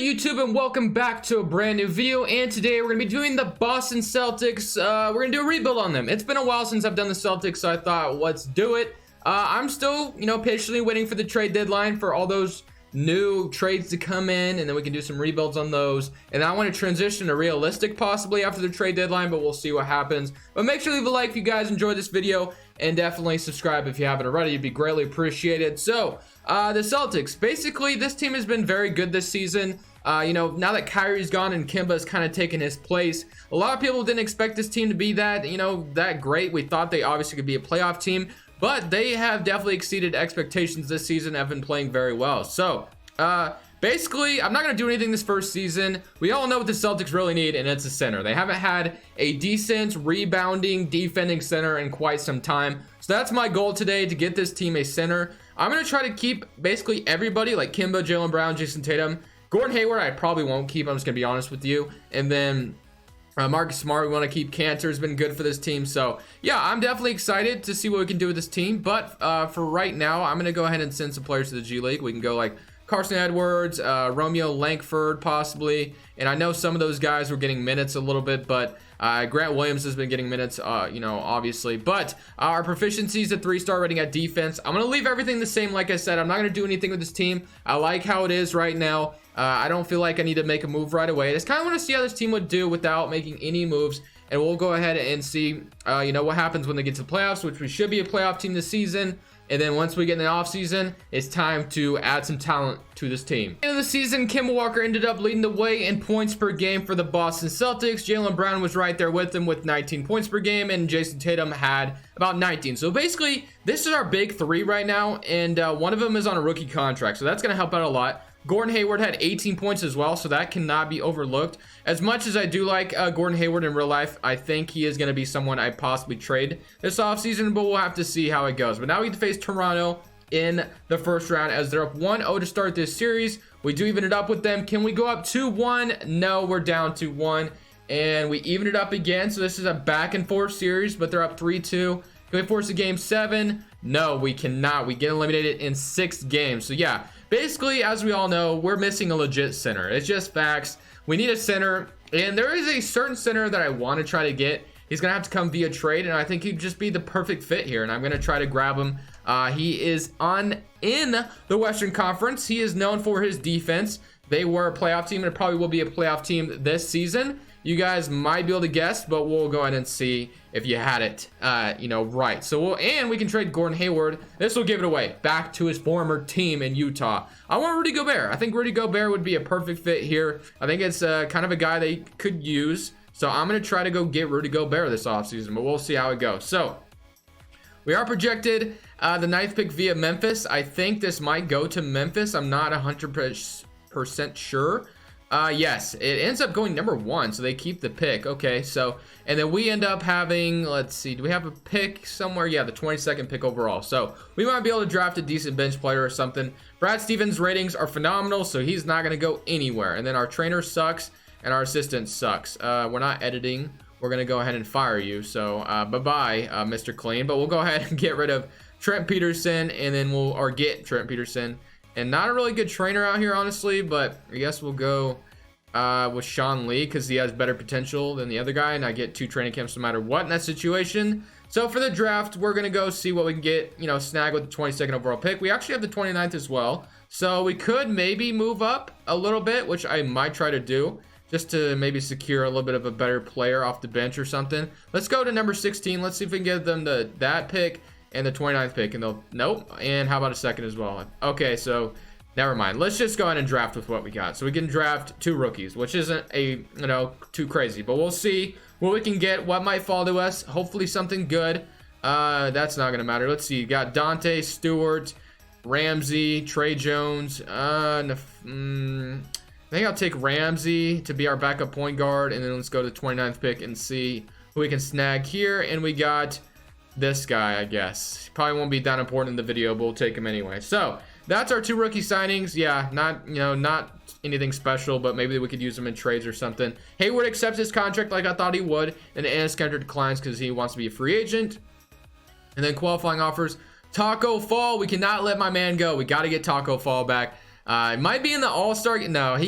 good, YouTube, and welcome back to a brand new video. And today we're gonna be doing the Boston Celtics. We're gonna do a rebuild on them. It's been a while since I've done the Celtics, so I thought, let's do it. I'm still, patiently waiting for the trade deadline for all those new trades to come in, and then we can do some rebuilds on those. And I want to transition to realistic possibly after the trade deadline, but we'll see what happens. But make sure to leave a like if you guys enjoyed this video, and definitely subscribe if you haven't already. It'd be greatly appreciated. So the Celtics, basically this team has been very good this season. Now that Kyrie's gone and Kemba's kind of taken his place, a lot of people didn't expect this team to be that that great. We thought they obviously could be a playoff team, but they have definitely exceeded expectations this season, have been playing very well. So basically, I'm not going to do anything this first season. We all know what the Celtics really need, and it's a center. They haven't had a decent rebounding, defending center in quite some time. So that's my goal today, to get this team a center. I'm going to try to keep basically everybody, like Kemba, Jaylen Brown, Jason Tatum. Gordon Hayward, I probably won't keep. I'm just going to be honest with you. And then Marcus Smart, we want to keep. Cantor has been good for this team. So yeah, I'm definitely excited to see what we can do with this team. But for right now, I'm going to go ahead and send some players to the G League. We can go like Carson Edwards, Romeo Langford possibly, and I know some of those guys were getting minutes a little bit, but Grant Williams has been getting minutes, obviously. But our proficiencies at 3-star rating at defense, I'm going to leave everything the same. Like I said, I'm not going to do anything with this team. I like how it is right now. I don't feel like I need to make a move right away. I just kind of want to see how this team would do without making any moves, and we'll go ahead and see what happens when they get to the playoffs, which we should be a playoff team this season. And then once we get in the offseason, it's time to add some talent to this team. End of the season, Kemba Walker ended up leading the way in points per game for the Boston Celtics. Jaylen Brown was right there with him with 19 points per game, and Jason Tatum had about 19. So basically, this is our big three right now, and one of them is on a rookie contract, so that's going to help out a lot. Gordon Hayward had 18 points as well, so that cannot be overlooked. As much as I do like Gordon Hayward in real life, I think he is going to be someone I possibly trade this offseason, but we'll have to see how it goes. But now we get to face Toronto in the first round as they're up 1-0 to start this series. We do even it up with them. Can we go up 2-1? No, we're down 2-1, and we even it up again. So this is a back and forth series, but they're up 3-2. Can we force a game 7? No, we cannot. We get eliminated in 6 games. So yeah, basically, as we all know, we're missing a legit center. It's just facts. We need a center, and there is a certain center that I want to try to get. He's gonna have to come via trade, and I think he'd just be the perfect fit here, and I'm gonna try to grab him. He is in the Western Conference. He is known for his defense. They were a playoff team, and it probably will be a playoff team this season. You guys might be able to guess, but we'll go ahead and see if you had it, right. So we can trade Gordon Hayward. This will give it away back to his former team in Utah. I want Rudy Gobert. I think Rudy Gobert would be a perfect fit here. I think it's kind of a guy they could use. So I'm going to try to go get Rudy Gobert this offseason, but we'll see how it goes. So we are projected the 9th pick via Memphis. I think this might go to Memphis. I'm not 100% sure. Yes, it ends up going number 1, so they keep the pick. Okay, so, and then we end up having, let's see, do we have a pick somewhere? Yeah, the 22nd pick overall. So we might be able to draft a decent bench player or something. Brad Stevens' ratings are phenomenal, so he's not going to go anywhere. And then our trainer sucks, and our assistant sucks. We're not editing. We're going to go ahead and fire you. So bye-bye, Mr. Clean. But we'll go ahead and get rid of Trent Peterson, and then get Trent Peterson. And not a really good trainer out here, honestly, but I guess we'll go with Sean Lee because he has better potential than the other guy, and I get 2 training camps no matter what in that situation. So for the draft, we're going to go see what we can get, snag with the 22nd overall pick. We actually have the 29th as well, so we could maybe move up a little bit, which I might try to do, just to maybe secure a little bit of a better player off the bench or something. Let's go to number 16. Let's see if we can get them that pick and the 29th pick, and nope. And how about a second as well? Okay, so never mind. Let's just go ahead and draft with what we got. So we can draft 2 rookies, which isn't too crazy, but we'll see what we can get, what might fall to us. Hopefully something good. That's not gonna matter. Let's see. You got Dante, Stewart, Ramsey, Trey Jones. I think I'll take Ramsey to be our backup point guard, and then let's go to the 29th pick and see who we can snag here. And we got this guy, I guess. Probably won't be that important in the video, but we'll take him anyway. So that's our 2 rookie signings. Yeah, not anything special, but maybe we could use them in trades or something. Hayward accepts his contract like I thought he would, and Enes Kanter declines because he wants to be a free agent. And then qualifying offers, Taco Fall. We cannot let my man go. We got to get Taco Fall back. It might be in the All-Star. No,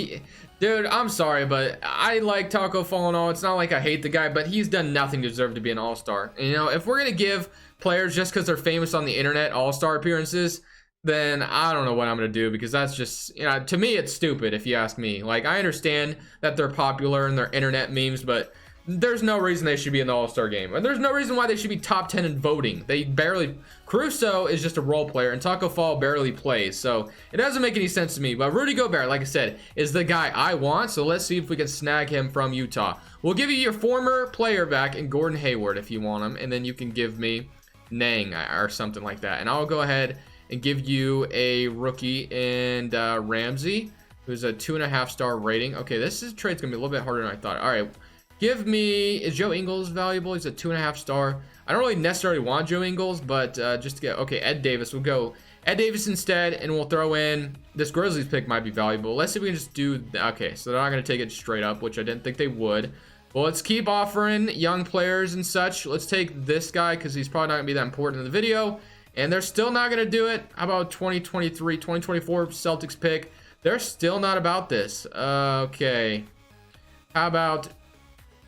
dude, I'm sorry, but I like Taco Fall and all. It's not like I hate the guy, but he's done nothing to deserve to be an All-Star. And, you know, if we're gonna give players just because they're famous on the internet All-Star appearances, then I don't know what I'm gonna do, because that's just, you know, to me it's stupid if you ask me. Like, I understand that they're popular and they're internet memes, but there's no reason they should be in the All-Star game, and there's no reason why they should be top 10 in voting. They barely, Caruso is just a role player and Taco Fall barely plays, so it doesn't make any sense to me. But Rudy Gobert, like I said, is the guy I want, so let's see if we can snag him from Utah. We'll give you your former player back in Gordon Hayward if you want him, and then you can give me Nang or something like that, and I'll go ahead and give you a rookie and Ramsey, who's a 2.5-star rating. Okay, trade's gonna be a little bit harder than I thought. All right, give me, is Joe Ingles valuable? He's a 2.5-star. I don't really necessarily want Joe Ingles, but just to get, okay, Ed Davis. We'll go Ed Davis instead, and we'll throw in, this Grizzlies pick might be valuable. Let's see if we can just do, okay, so they're not gonna take it straight up, which I didn't think they would. Well, let's keep offering young players and such. Let's take this guy, because he's probably not gonna be that important in the video. And they're still not going to do it. How about 2023, 2024 Celtics pick? They're still not about this. Okay. How about,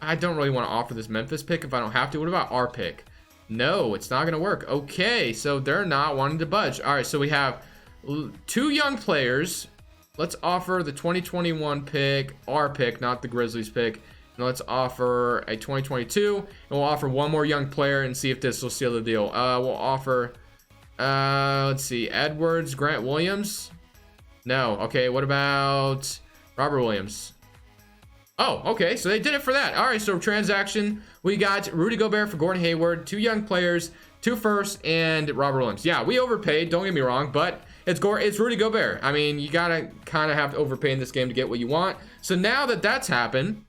I don't really want to offer this Memphis pick if I don't have to. What about our pick? No, it's not going to work. Okay, so they're not wanting to budge. All right, so we have 2 young players. Let's offer the 2021 pick, our pick, not the Grizzlies pick. And let's offer a 2022. And we'll offer one more young player and see if this will seal the deal. We'll offer... let's see, Edwards, Grant Williams. No. Okay, what about Robert Williams? Oh, okay, so they did it for that. All right, so transaction, we got Rudy Gobert for Gordon Hayward, 2 young players, 2 firsts, and Robert Williams. Yeah, we overpaid, don't get me wrong, but it's Rudy Gobert. I mean, you gotta kind of have to overpay in this game to get what you want. So now that that's happened,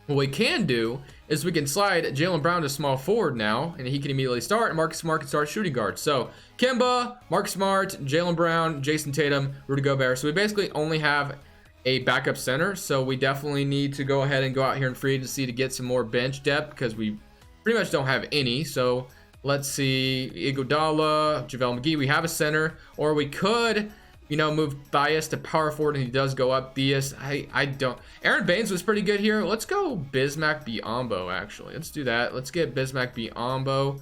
what we can do is we can slide Jaylen Brown to small forward now, and he can immediately start, and Marcus Smart can start shooting guard. So Kemba, Mark Smart, Jaylen Brown, Jason Tatum, Rudy Gobert. So we basically only have a backup center, so we definitely need to go ahead and go out here in free agency to get some more bench depth, because we pretty much don't have any. So let's see, Iguodala, JaVale McGee, we have a center, or we could, you know, move Thias to power forward, and he does go up. Thias, I don't. Aaron Baines was pretty good here. Let's go Bismack Biyombo, actually. Let's do that. Let's get Bismack Biyombo.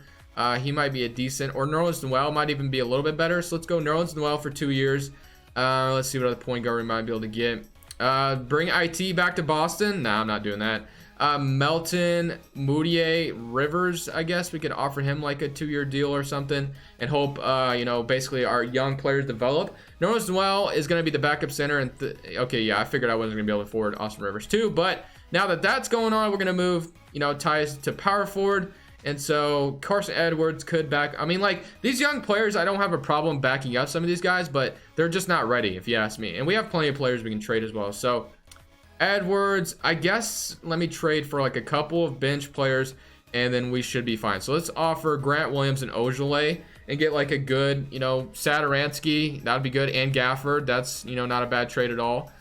He might be a decent, or Nerlens Noel might even be a little bit better. So let's go Nerlens Noel for 2 years. Let's see what other point guard we might be able to get. Bring IT back to Boston. No, I'm not doing that. Melton, Moutier, Rivers, I guess we could offer him like a 2-year deal or something, and hope, you know, basically our young players develop. Nerlens Noel is going to be the backup center, and okay, yeah, I figured I wasn't going to be able to afford Austin Rivers too, but now that that's going on, we're going to move, you know, Tyus to power forward, and so Carson Edwards could back. I mean, like, these young players, I don't have a problem backing up some of these guys, but they're just not ready, if you ask me, and we have plenty of players we can trade as well. So Edwards, I guess, let me trade for like a couple of bench players, and then we should be fine. So let's offer Grant Williams and Ojale and get like a good, you know, Satoransky. That would be good. And Gafford. That's, you know, not a bad trade at all.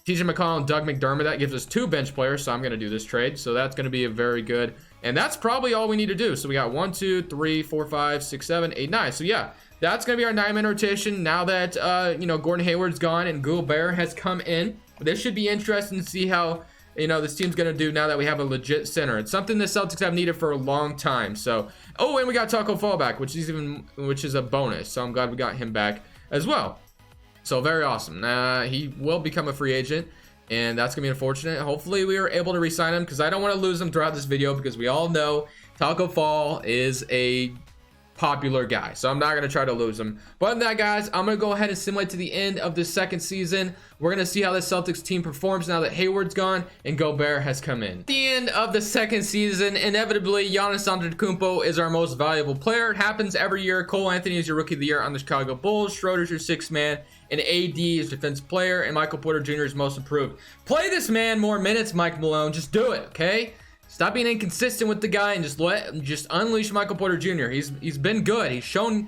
TJ McConnell and Doug McDermott. That gives us 2 bench players. So I'm going to do this trade. So that's going to be a very good. And that's probably all we need to do. So we got 1, 2, 3, 4, 5, 6, 7, 8, 9. So yeah, that's going to be our 9-man rotation. Now that, you know, Gordon Hayward's gone and Gobert has come in. This should be interesting to see how, you know, this team's going to do now that we have a legit center. It's something the Celtics have needed for a long time. So, oh, and we got Taco Fall back, which is a bonus. So I'm glad we got him back as well. So very awesome. He will become a free agent, and that's going to be unfortunate. Hopefully we are able to re-sign him, because I don't want to lose him throughout this video, because we all know Taco Fall is a popular guy, so I'm not going to try to lose him. But other than that, guys, I'm going to go ahead and simulate to the end of the second season. We're going to see how the Celtics team performs now that Hayward's gone and Gobert has come in. At the end of the second season, inevitably, Giannis Antetokounmpo is our most valuable player. It happens every year. Cole Anthony is your rookie of the year on the Chicago Bulls. Schroeder's your 6th man, and AD is defensive player, and Michael Porter Jr. is most improved. Play this man more minutes, Mike Malone. Just do it, okay? Stop being inconsistent with the guy and just unleash Michael Porter Jr. He's been good. He's shown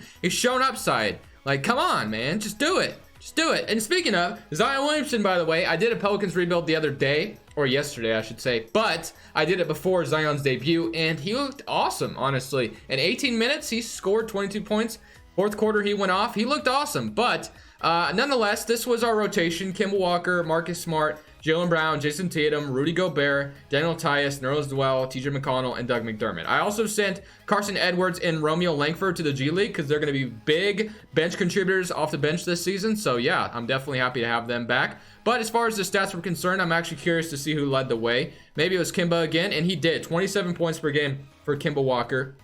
upside. Like, come on, man, just do it. Just do it. And speaking of Zion Williamson, by the way, I did a Pelicans rebuild the other day, or yesterday, I should say, but I did it before Zion's debut, and he looked awesome, honestly. In 18 minutes, he scored 22 points. Fourth quarter, he went off. He looked awesome, but Nonetheless, this was our rotation. Kemba Walker, Marcus Smart, Jaylen Brown, Jason Tatum, Rudy Gobert, Daniel Tice, Nerlens Noel, TJ McConnell, and Doug McDermott. I also sent Carson Edwards and Romeo Langford to the G League because they're going to be big bench contributors off the bench this season. So yeah, I'm definitely happy to have them back. But as far as the stats were concerned, I'm actually curious to see who led the way. Maybe it was Kemba again, and he did. 27 points per game for Kemba Walker.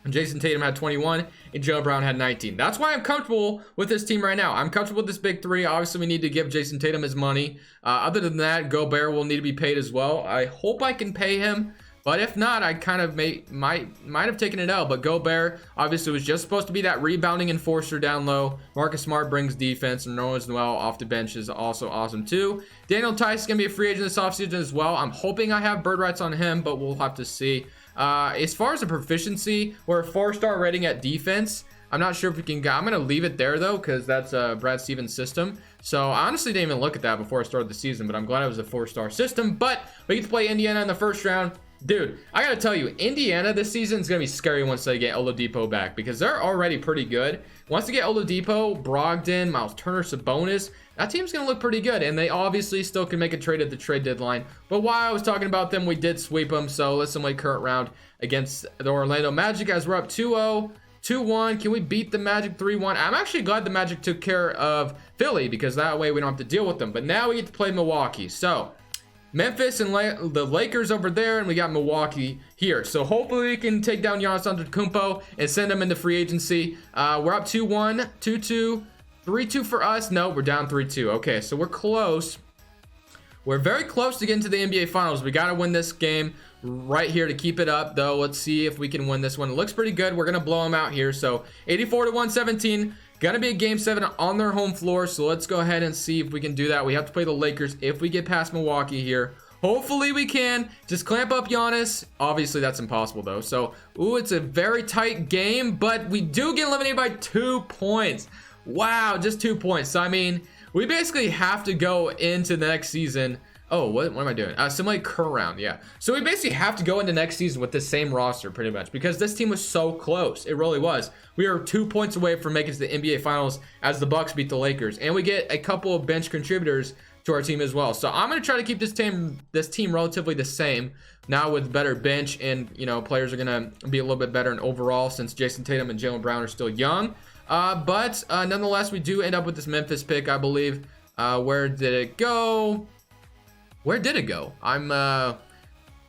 Jason Tatum had 21 and Jaylen Brown had 19. That's why I'm comfortable with this team right now. I'm comfortable with this big three. Obviously, we need to give Jason Tatum his money. Other than that, Gobert will need to be paid as well. I hope I can pay him, but if not, I kind of might have taken it out. But Gobert obviously was just supposed to be that rebounding enforcer down low. Marcus Smart brings defense, and Nerlens Noel off the bench is also awesome too. Daniel Tice is going to be a free agent this offseason as well. I'm hoping I have bird rights on him, but we'll have to see. As far as the proficiency, we're a 4-star rating at defense. I'm not sure if we can I'm going to leave it there though, because that's Brad Stevens' system. So I honestly didn't even look at that before I started the season, but I'm glad it was a 4-star system. But we get to play Indiana in the first round. Dude, I gotta tell you, Indiana this season is gonna be scary once they get Oladipo back, because they're already pretty good. Once they get Oladipo, Brogdon, Miles Turner, Sabonis, that team's gonna look pretty good, and they obviously still can make a trade at the trade deadline. But while I was talking about them, we did sweep them. So let's play current round against the Orlando Magic as we're up 2-0. 2-1. Can we beat the Magic 3-1? I'm actually glad the Magic took care of Philly, because that way we don't have to deal with them. But now we get to play Milwaukee. So Memphis and the Lakers over there, and we got Milwaukee here. So hopefully we can take down Giannis Antetokounmpo and send him into free agency. We're up 2-1, 2-2, 3-2 for us. No, we're down 3-2. Okay, so we're close. We're very close to getting to the NBA Finals. We got to win this game right here to keep it up, though. Let's see if we can win this one. It looks pretty good. We're going to blow them out here. So 84-117. Gonna be a game 7 on their home floor, so let's go ahead and see if we can do that. We have to play the Lakers if we get past Milwaukee here. Hopefully we can. Just clamp up Giannis. Obviously that's impossible though. So, it's a very tight game, but we do get eliminated by 2 points. Wow, just 2 points. So I mean, we basically have to go into the next season. Oh, what am I doing? Simulate current round, yeah. So we basically have to go into next season with the same roster pretty much, because this team was so close. It really was. We are 2 points away from making it to the NBA Finals as the Bucks beat the Lakers, and we get a couple of bench contributors to our team as well. So I'm going to try to keep this team relatively the same now with better bench, and players are going to be a little bit better in overall since Jason Tatum and Jaylen Brown are still young. But nonetheless, we do end up with this Memphis pick, I believe. Where did it go? Where did it go? I'm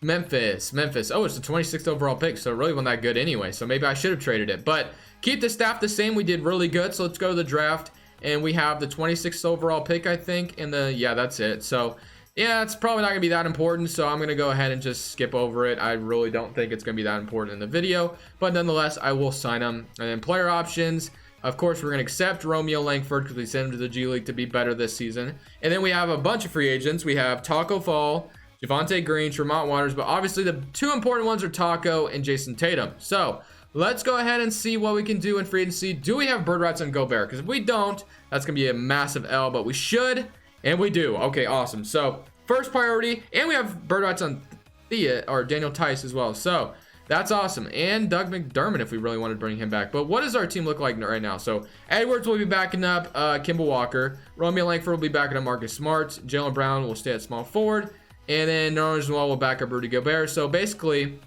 Memphis. Oh, it's the 26th overall pick, so it really wasn't that good anyway. So maybe I should have traded it. But keep the staff the same. We did really good. So let's go to the draft. And we have the 26th overall pick, I think. And yeah, that's it. So yeah, it's probably not going to be that important. So I'm going to go ahead and just skip over it. I really don't think it's going to be that important in the video. But nonetheless, I will sign them. And then player options. Of course, we're going to accept Romeo Langford because we sent him to the G League to be better this season. And then we have a bunch of free agents. We have Taco Fall, Javonte Green, Tremont Waters. But obviously, the 2 important ones are Taco and Jason Tatum. So let's go ahead and see what we can do in free agency. Do we have bird rights on Gobert? Because if we don't, that's going to be a massive L. But we should, and we do. Okay, awesome. So first priority. And we have bird rights on Daniel Tice as well. So that's awesome. And Doug McDermott if we really wanted to bring him back. But what does our team look like right now? So Edwards will be backing up Kemba Walker. Romeo Langford will be backing up Marcus Smart. Jaylen Brown will stay at small forward. And then Nerlens Noel will back up Rudy Gobert. So basically,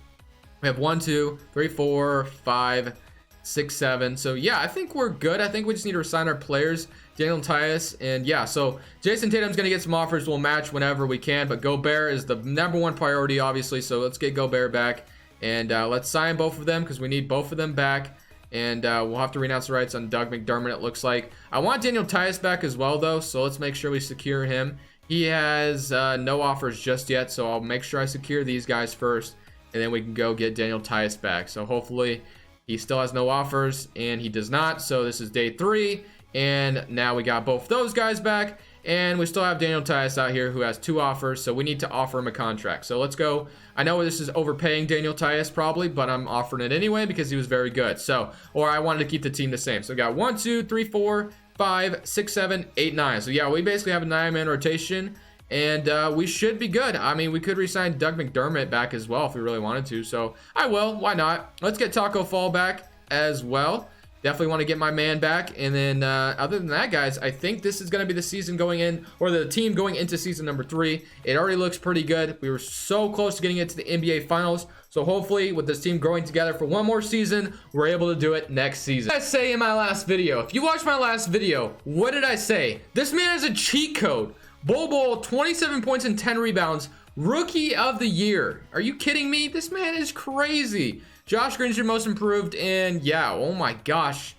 we have 1, 2, 3, 4, 5, 6, 7. So yeah, I think we're good. I think we just need to resign our players. Daniel Tice. And yeah, so Jason Tatum's going to get some offers. We'll match whenever we can. But Gobert is the #1 priority, obviously. So let's get Gobert back. And let's sign both of them because we need both of them back. And we'll have to renounce the rights on Doug McDermott, it looks like. I want Daniel Tice back as well, though. So let's make sure we secure him. He has no offers just yet. So I'll make sure I secure these guys first. And then we can go get Daniel Tice back. So hopefully he still has no offers. And he does not. So this is day 3. And now we got both those guys back. And we still have Daniel Tice out here who has 2 offers. So we need to offer him a contract. So let's go. I know this is overpaying Daniel Tice probably, but I'm offering it anyway because he was very good. So, or I wanted to keep the team the same. So we got 1, 2, 3, 4, 5, 6, 7, 8, 9. So yeah, we basically have a 9-man rotation. And we should be good. I mean, we could re-sign Doug McDermott back as well if we really wanted to. So I will. Why not? Let's get Taco Fall back as well. Definitely want to get my man back. And then other than that, guys, I think this is going to be the season going in, or the team going into season number 3. It already looks pretty good. We were so close to getting into the NBA Finals. So hopefully with this team growing together for one more season, we're able to do it next season. What did I say in my last video? If you watched my last video, what did I say? This man has a cheat code. Bol, 27 points and 10 rebounds. Rookie of the year. Are you kidding me? This man is crazy. Josh Green's your most improved, and yeah, oh my gosh.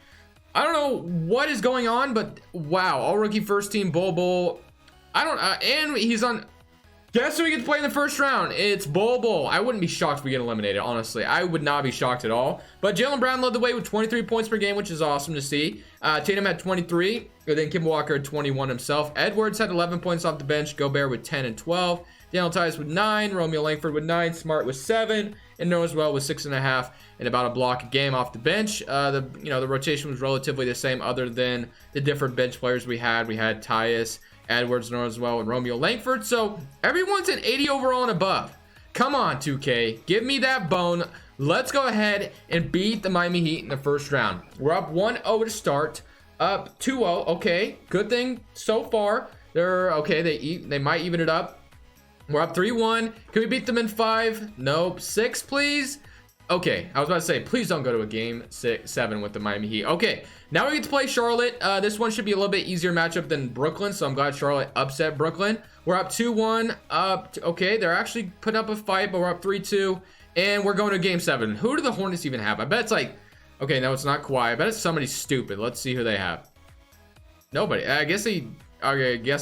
I don't know what is going on, but wow, all rookie first team, Bol. I don't, and he's on, guess who we get to play in the first round? It's Bol. I wouldn't be shocked if we get eliminated, honestly. I would not be shocked at all. But Jaylen Brown led the way with 23 points per game, which is awesome to see. Tatum had 23, and then Kemba Walker had 21 himself. Edwards had 11 points off the bench, Gobert with 10 and 12. Daniel Tice with 9, Romeo Langford with 9, Smart with 7, and Noah well with 6.5, and about a block a game off the bench. The rotation was relatively the same, other than the different bench players we had. We had Tyus, Edwards, Noah well, and Romeo Langford. So everyone's an 80 overall and above. Come on, 2K, give me that bone. Let's go ahead and beat the Miami Heat in the first round. We're up 1-0 to start, up 2-0. Okay, good thing so far. They're okay. They might even it up. We're up 3-1. Can we beat them in 5? Nope. 6, please. Okay, I was about to say, please don't go to a game 7 with the Miami Heat. Okay, now we get to play Charlotte. This one should be a little bit easier matchup than Brooklyn, so I'm glad Charlotte upset Brooklyn. We're up 2-1. Okay, they're actually putting up a fight, but we're up 3-2, and we're going to game 7. Who do the Hornets even have? I bet it's like, okay, no, it's not Kawhi. I bet it's somebody stupid. Let's see who they have. Nobody. I guess they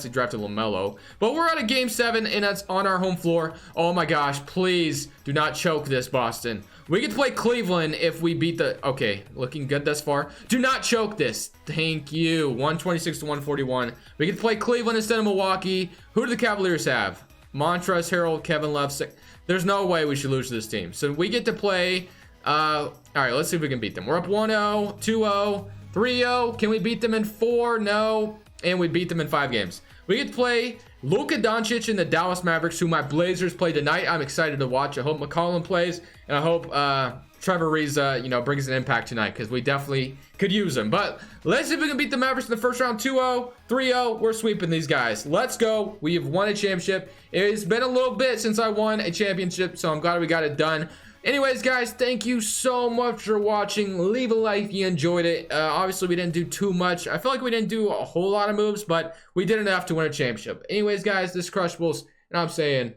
drafted LaMelo. But we're at a game 7, and that's on our home floor. Oh my gosh, please do not choke this, Boston. We get to play Cleveland if we beat the... Okay, looking good thus far. Do not choke this. Thank you. 126 to 141. We get to play Cleveland instead of Milwaukee. Who do the Cavaliers have? Montrezl Harrell, Kevin Love. There's no way we should lose to this team. So we get to play... all right, let's see if we can beat them. We're up 1-0, 2-0, 3-0. Can we beat them in 4? No. And we beat them in 5 games. We get to play Luka Doncic and the Dallas Mavericks, who my Blazers play tonight. I'm excited to watch. I hope McCollum plays, and I hope Trevor Ariza, brings an impact tonight, because we definitely could use him. But let's see if we can beat the Mavericks in the first round. 2-0, 3-0. We're sweeping these guys. Let's go. We have won a championship. It's been a little bit since I won a championship, so I'm glad we got it done. Anyways, guys, thank you so much for watching. Leave a like if you enjoyed it. Obviously, we didn't do too much. I feel like we didn't do a whole lot of moves, but we did enough to win a championship. Anyways, guys, this is Crushables, and I'm saying